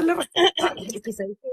darle responsable. Es que, ¿sabes qué?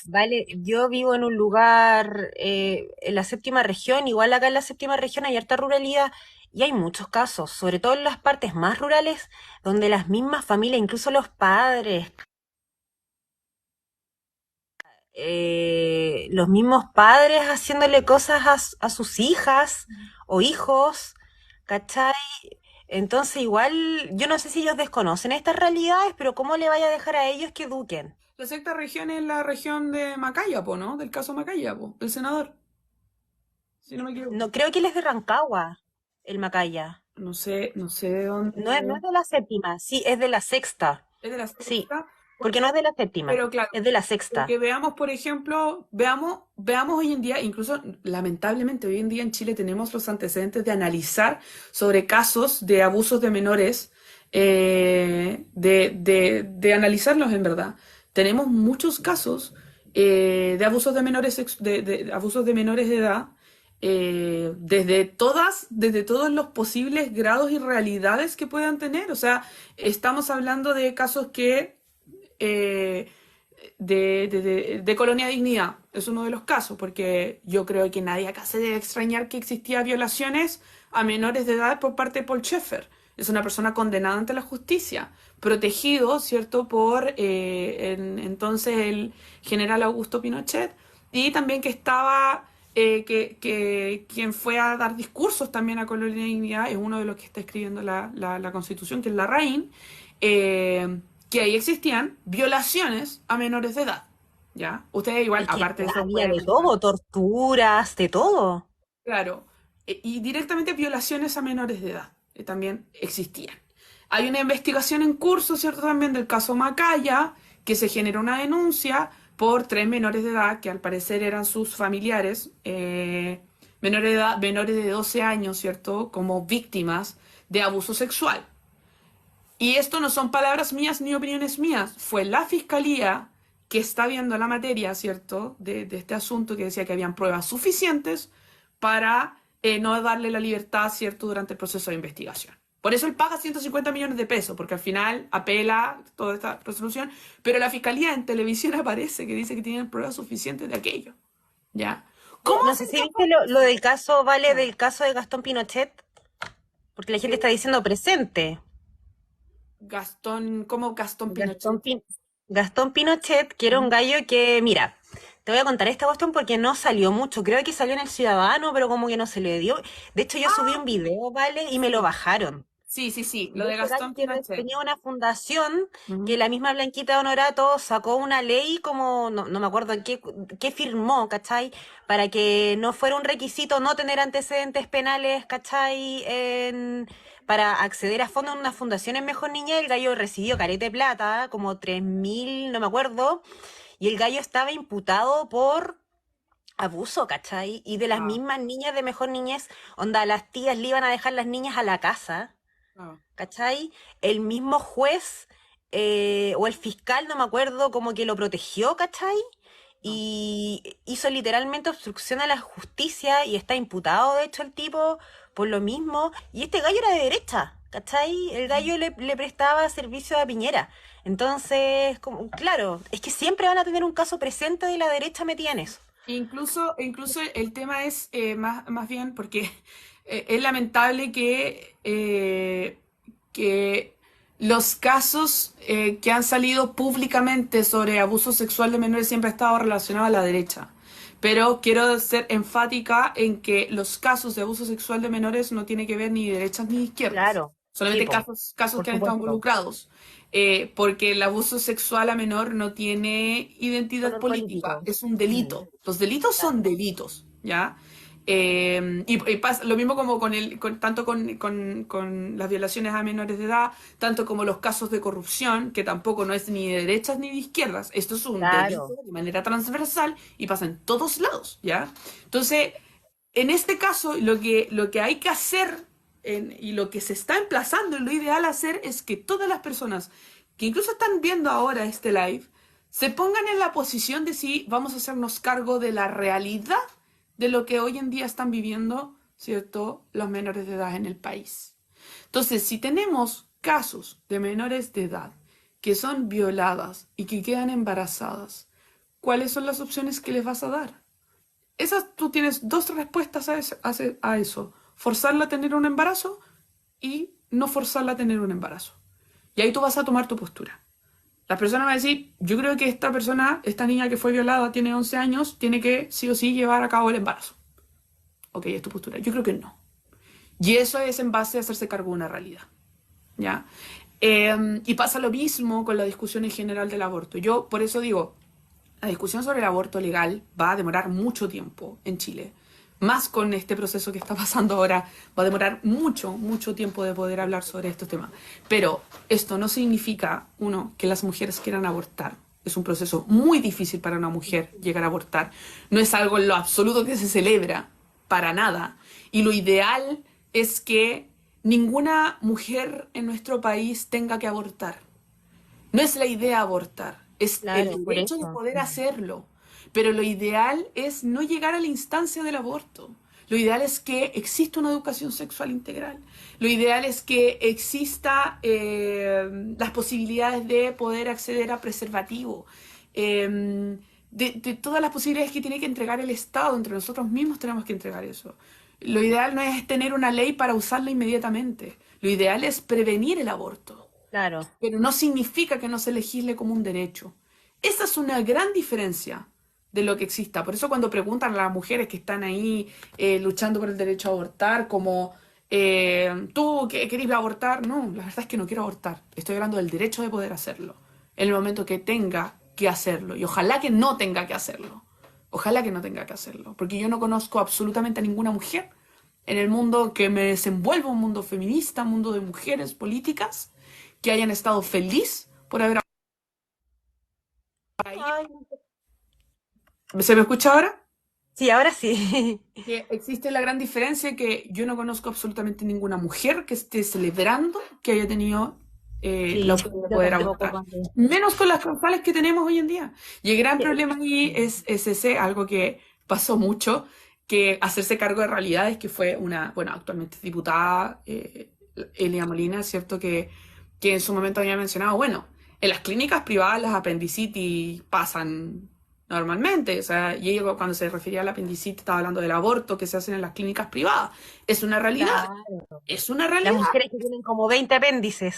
Vale, yo vivo en un lugar, en la séptima región, igual acá en la séptima región hay harta ruralidad y hay muchos casos, sobre todo en las partes más rurales, donde las mismas familias, incluso los padres, los mismos padres haciéndole cosas a sus hijas o hijos, ¿cachai? Entonces igual, yo no sé si ellos desconocen estas realidades, pero ¿cómo le vaya a dejar a ellos que eduquen? La sexta región es la región de Macayapo, ¿no? Del caso Macayapo, del senador, si no me equivoco. No, creo que él es de Rancagua, el Macaya. No sé de No dónde. es de la séptima, sí, es de la sexta. Es de la Sí, sexta, porque no es de la séptima, pero claro, es de la sexta. porque veamos, por ejemplo, veamos hoy en día, incluso lamentablemente hoy en día en Chile tenemos los antecedentes de analizar sobre casos de abusos de menores, de analizarlos en verdad. Tenemos muchos casos de abusos de menores, de abusos de menores de edad, desde todos los posibles grados y realidades que puedan tener. O sea, estamos hablando de casos que eh, de Colonia Dignidad. Es uno de los casos, porque yo creo que nadie acá se debe extrañar que existía violaciones a menores de edad por parte de Paul Schaeffer. Es una persona condenada ante la justicia, protegido, ¿cierto?, por entonces el general Augusto Pinochet, y también que estaba, quien fue a dar discursos también a Colonia Dignidad, es uno de los que está escribiendo la Constitución, que es Larraín, que ahí existían violaciones a menores de edad. ¿Ya? Ustedes igual, Es que aparte de eso, había pueden de mencionar. todo, torturas, de todo. Claro. Y directamente violaciones a menores de edad también existían. Hay una investigación en curso, ¿cierto? También del caso Macaya, que se generó una denuncia por tres menores de edad que al parecer eran sus familiares, menores de edad, menores de 12 años, ¿cierto? Como víctimas de abuso sexual. Y esto no son palabras mías ni opiniones mías, fue la fiscalía que está viendo la materia, ¿cierto?, de este asunto, que decía que habían pruebas suficientes para no darle la libertad, ¿cierto?, durante el proceso de investigación. Por eso él paga 150 millones de pesos, porque al final apela toda esta resolución, pero la fiscalía en televisión aparece que dice que tienen pruebas suficientes de aquello, ¿ya? ¿Cómo No sé hacen si viste caso? lo del caso, vale, del caso de Gastón Pinochet, porque la gente está diciendo presente. Gastón, ¿cómo Gastón Gastón, Pinochet? Pin- Gastón Pinochet, que era un Ujú. gallo que, mira, te voy a contar esta cuestión porque no salió mucho. Creo que salió en El Ciudadano, pero como que no se le dio. De hecho, yo subí Ah, un video, ¿vale? Y me lo sí, bajaron. sí, lo De de este gallo Gastón que Pinochet. tenía una fundación que Ujú. la misma Blanquita Honorato sacó una ley como, no me acuerdo qué firmó, ¿cachai? Para que no fuera un requisito no tener antecedentes penales, ¿cachai? Para acceder a fondos en una fundación en Mejor Niñez, el gallo recibió carete de plata, como 3.000, no me acuerdo, y el gallo estaba imputado por abuso, ¿cachai? Y de las Ah, mismas niñas de Mejor Niñez, onda, las tías le iban a dejar las niñas a la casa. ah, ¿Cachai? El mismo juez o el fiscal, no me acuerdo, como que lo protegió, ¿cachai? ah. Y hizo literalmente obstrucción a la justicia y está imputado, de hecho, el tipo por lo mismo. Y este gallo era de derecha, ¿cachai? El gallo le prestaba servicio a Piñera. Entonces, como, claro, es que siempre van a tener un caso presente de la derecha metida en eso. Incluso el tema es más bien porque es lamentable que los casos que han salido públicamente sobre abuso sexual de menores siempre han estado relacionados a la derecha. Pero quiero ser enfática en que los casos de abuso sexual de menores no tienen que ver ni derechas ni izquierdas. Claro, sí, Solamente po, casos por que han estado supuesto. involucrados. Porque el abuso sexual a menor no tiene identidad Color política, político. es un Mm, delito. Los delitos son claro. delitos, ¿ya? Y pasa lo mismo como tanto con las violaciones a menores de edad, tanto como los casos de corrupción, que tampoco no es ni de derechas ni de izquierdas. Esto es un delito Claro. de manera transversal y pasa en todos lados, ¿ya? Entonces, en este caso, lo que hay que hacer y lo que se está emplazando, y lo ideal hacer es que todas las personas que incluso están viendo ahora este live se pongan en la posición de si vamos a hacernos cargo de la realidad de lo que hoy en día están viviendo, ¿cierto?, los menores de edad en el país. Entonces, si tenemos casos de menores de edad que son violadas y que quedan embarazadas, ¿cuáles son las opciones que les vas a dar? Tú tienes dos respuestas a eso. Forzarla a tener un embarazo y no forzarla a tener un embarazo. Y ahí tú vas a tomar tu postura. La persona va a decir, yo creo que esta persona, esta niña que fue violada, tiene 11 años, tiene que sí o sí llevar a cabo el embarazo. Ok, es tu postura. Yo creo que no. Y eso es en base a hacerse cargo de una realidad. ¿Ya? Y pasa lo mismo con la discusión en general del aborto. Yo por eso digo, la discusión sobre el aborto legal va a demorar mucho tiempo en Chile. Más con este proceso que está pasando ahora, va a demorar mucho, mucho tiempo de poder hablar sobre estos temas. Pero esto no significa, uno, que las mujeres quieran abortar. Es un proceso muy difícil para una mujer llegar a abortar. No es algo en lo absoluto que se celebra, para nada. Y lo ideal es que ninguna mujer en nuestro país tenga que abortar. No es la idea abortar, es el Claro, por derecho de eso. poder hacerlo. Pero lo ideal es no llegar a la instancia del aborto. Lo ideal es que exista una educación sexual integral. Lo ideal es que exista las posibilidades de poder acceder a preservativo. De todas las posibilidades que tiene que entregar el Estado, entre nosotros mismos tenemos que entregar eso. Lo ideal no es tener una ley para usarla inmediatamente. Lo ideal es prevenir el aborto, Claro. pero no significa que no se legisle como un derecho. Esa es una gran diferencia de lo que exista. Por eso cuando preguntan a las mujeres que están ahí luchando por el derecho a abortar, como, ¿tú querés abortar? No, la verdad es que no quiero abortar. Estoy hablando del derecho de poder hacerlo, en el momento que tenga que hacerlo. Y ojalá que no tenga que hacerlo. Ojalá que no tenga que hacerlo. Porque yo no conozco absolutamente a ninguna mujer en el mundo que me desenvuelva, un mundo feminista, un mundo de mujeres políticas, que hayan estado feliz por haber... Ay, ¿Se me escucha ahora? sí, ahora sí. Que existe la gran diferencia que yo no conozco absolutamente ninguna mujer que esté celebrando que haya tenido la Sí, opción de yo poder tampoco, abortar. Pamela. Menos con las causales que tenemos hoy en día. Y el gran Sí. problema ahí es ese, algo que pasó mucho, que hacerse cargo de realidades, que fue una, bueno, actualmente es diputada, Elia Molina, ¿cierto? Que en su momento había mencionado, bueno, en las clínicas privadas las apendicitis pasan normalmente, o sea, y ella cuando se refería al apendicitis estaba hablando del aborto que se hacen en las clínicas privadas. Es una realidad, Claro. es una Las realidad. mujeres que tienen como 20 apéndices.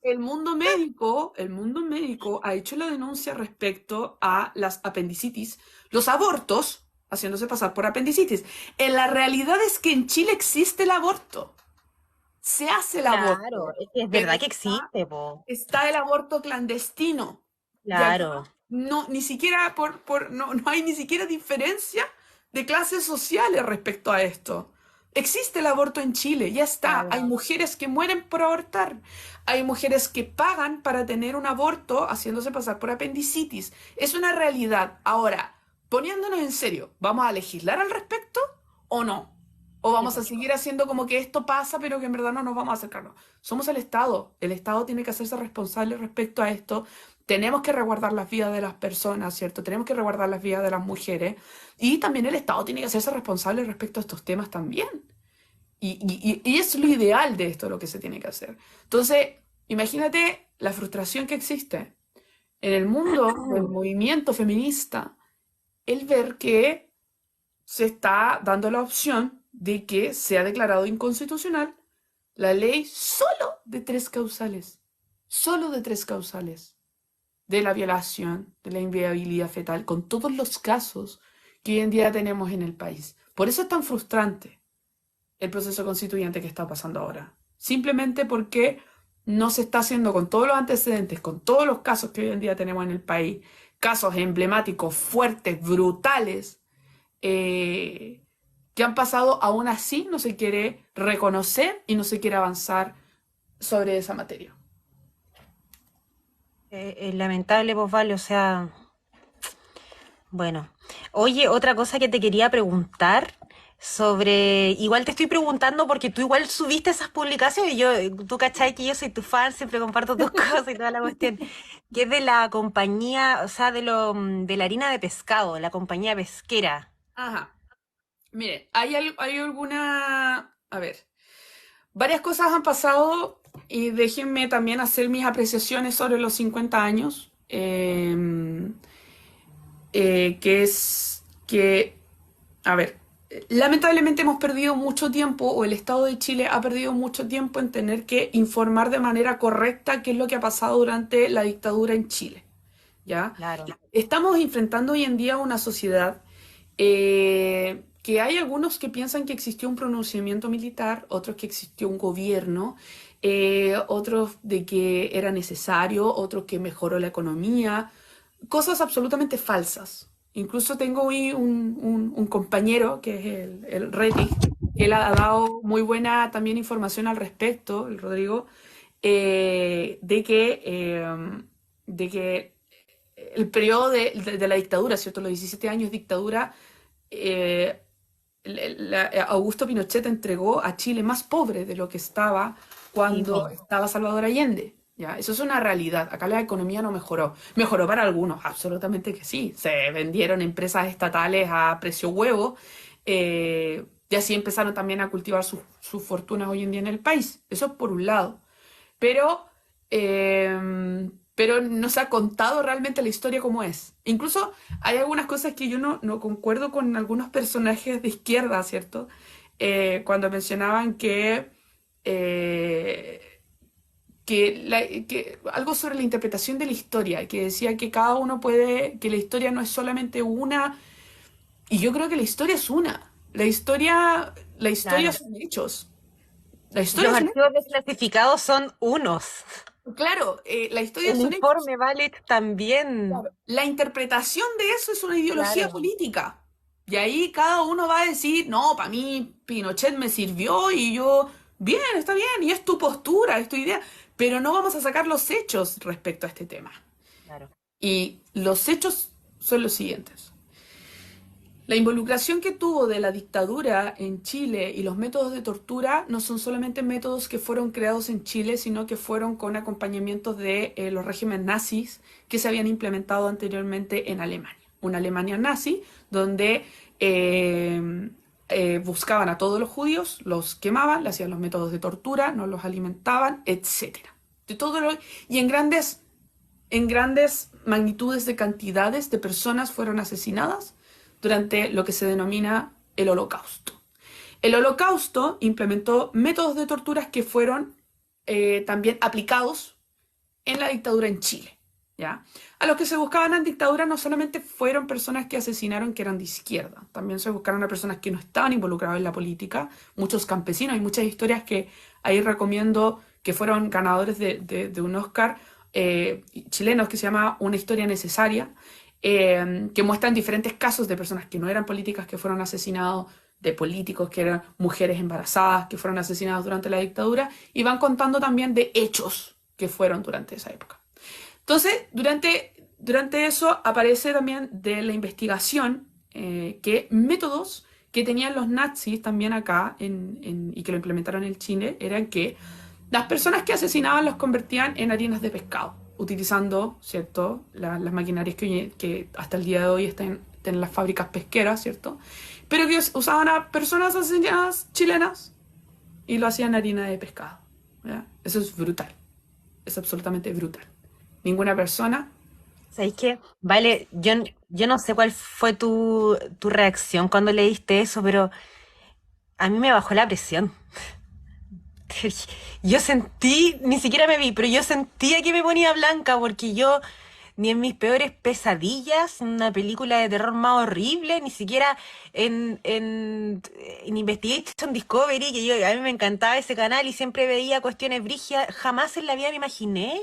El mundo médico ha hecho la denuncia respecto a las apendicitis, los abortos, haciéndose pasar por apendicitis. En la realidad es que en Chile existe el aborto, se hace el Claro, aborto, es que es pero verdad que existe, po. está el aborto clandestino. Y acá Claro, no, ni siquiera no hay ni siquiera diferencia de clases sociales respecto a esto. Existe el aborto en Chile, ya está. Hay claro. mujeres que mueren por abortar. Hay mujeres que pagan para tener un aborto haciéndose pasar por apendicitis. Es una realidad. Ahora, poniéndonos en serio, ¿vamos a legislar al respecto o no? ¿O Sí, vamos a po. seguir haciendo como que esto pasa, pero que en verdad no nos vamos a acercarnos? Somos el Estado. El Estado tiene que hacerse responsable respecto a esto. Tenemos que resguardar las vidas de las personas, ¿cierto? Tenemos que resguardar las vidas de las mujeres. Y también el Estado tiene que hacerse responsable respecto a estos temas también. Y es lo ideal de esto lo que se tiene que hacer. Entonces, imagínate la frustración que existe en el mundo del movimiento feminista, el ver que se está dando la opción de que sea declarado inconstitucional la ley solo de tres causales. Solo de tres causales de la violación, de la inviabilidad fetal, con todos los casos que hoy en día tenemos en el país. Por eso es tan frustrante el proceso constituyente que está pasando ahora. Simplemente porque no se está haciendo con todos los antecedentes, con todos los casos que hoy en día tenemos en el país, casos emblemáticos, fuertes, brutales, que han pasado, aún así no se quiere reconocer y no se quiere avanzar sobre esa materia. Lamentable, pues vale, o sea, bueno. Oye, otra cosa que te quería preguntar sobre, igual te estoy preguntando porque tú igual subiste esas publicaciones y yo, tú cachai que yo soy tu fan, siempre comparto tus cosas y toda la cuestión, que es de la compañía, o sea, de la harina de pescado, la compañía pesquera. Ajá. Mire, hay alguna... A ver, varias cosas han pasado Y déjenme también hacer mis apreciaciones sobre los 50 años, que es que, a ver, lamentablemente hemos perdido mucho tiempo, o el Estado de Chile ha perdido mucho tiempo en tener que informar de manera correcta qué es lo que ha pasado durante la dictadura en Chile. ¿Ya? Claro. Estamos enfrentando hoy en día una sociedad que hay algunos que piensan que existió un pronunciamiento militar, otros que existió un gobierno, otros de que era necesario, otros que mejoró la economía, cosas absolutamente falsas. Incluso tengo hoy un compañero que es el Reddit, que él ha dado muy buena también información al respecto, el Rodrigo, de que el periodo de la dictadura, ¿cierto? Los 17 años de dictadura, eh, Augusto Pinochet entregó a Chile más pobre de lo que estaba Sí, cuando po. estaba Salvador Allende. ¿Ya? Eso es una realidad. Acá la economía no mejoró. Mejoró para algunos, absolutamente que sí. Se vendieron empresas estatales a precio huevo, y así empezaron también a cultivar sus fortunas hoy en día en el país. Eso es por un lado, pero, pero no se ha contado realmente la historia como es. Incluso hay algunas cosas que yo no concuerdo con algunos personajes de izquierda, ¿cierto? Cuando mencionaban eh, que algo sobre la interpretación de la historia, que decía que cada uno puede, que la historia no es solamente una, y yo creo que la historia es una. La historia Claro. son hechos. La Y historia los son archivos hechos. desclasificados son unos. Claro, la historia El son hechos. informe Ballet también. Claro. La interpretación de eso es una ideología Claro. política. Y ahí cada uno va a decir, no, para mí Pinochet me sirvió y yo, bien, está bien, y es tu postura, es tu idea, pero no vamos a sacar los hechos respecto a este tema. Claro. Y los hechos son los siguientes. La involucración que tuvo de la dictadura en Chile y los métodos de tortura no son solamente métodos que fueron creados en Chile, sino que fueron con acompañamientos de los regímenes nazis que se habían implementado anteriormente en Alemania. Una Alemania nazi donde buscaban a todos los judíos, los quemaban, le hacían los métodos de tortura, no los alimentaban, etcétera. De todo y en grandes magnitudes de cantidades de personas fueron asesinadas durante lo que se denomina el Holocausto. El Holocausto implementó métodos de torturas que fueron también aplicados en la dictadura en Chile. ¿Ya? A los que se buscaban en dictadura no solamente fueron personas que asesinaron que eran de izquierda, también se buscaron a personas que no estaban involucradas en la política, muchos campesinos, hay muchas historias que ahí recomiendo que fueron ganadores de un Oscar, chilenos, que se llama Una historia necesaria, que muestran diferentes casos de personas que no eran políticas que fueron asesinados, de políticos que eran mujeres embarazadas que fueron asesinadas durante la dictadura, y van contando también de hechos que fueron durante esa época. Entonces, durante eso aparece también de la investigación que métodos que tenían los nazis también acá y que lo implementaron en Chile eran que las personas que asesinaban los convertían en harinas de pescado, utilizando, ¿cierto?, las maquinarias que hasta el día de hoy están en las fábricas pesqueras, ¿cierto? Pero que usaban a personas asesinadas chilenas y lo hacían harina de pescado. ¿Ya? Eso es brutal, es absolutamente brutal. Ninguna persona. ¿Sabéis qué? Vale, yo no sé cuál fue tu reacción cuando leíste eso, pero a mí me bajó la presión. Yo sentí, ni siquiera me vi, pero yo sentía que me ponía blanca porque yo, ni en mis peores pesadillas, una película de terror más horrible, ni siquiera en Investigation Discovery, que a mí me encantaba ese canal y siempre veía cuestiones brígidas, jamás en la vida me imaginé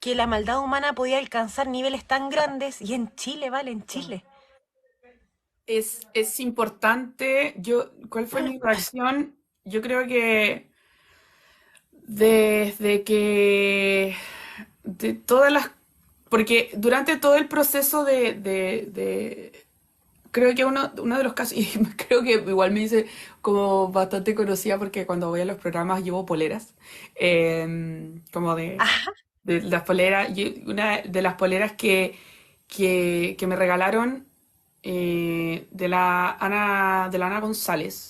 que la maldad humana podía alcanzar niveles tan grandes y en Chile, vale, en Chile. Es importante. ¿Cuál fue mi reacción? Yo creo que desde que de todas las, porque durante todo el proceso creo que uno de los casos, y creo que igual me hice como bastante conocida porque cuando voy a los programas llevo poleras, como Ajá, de las poleras, y una de las poleras que me regalaron de la Ana González,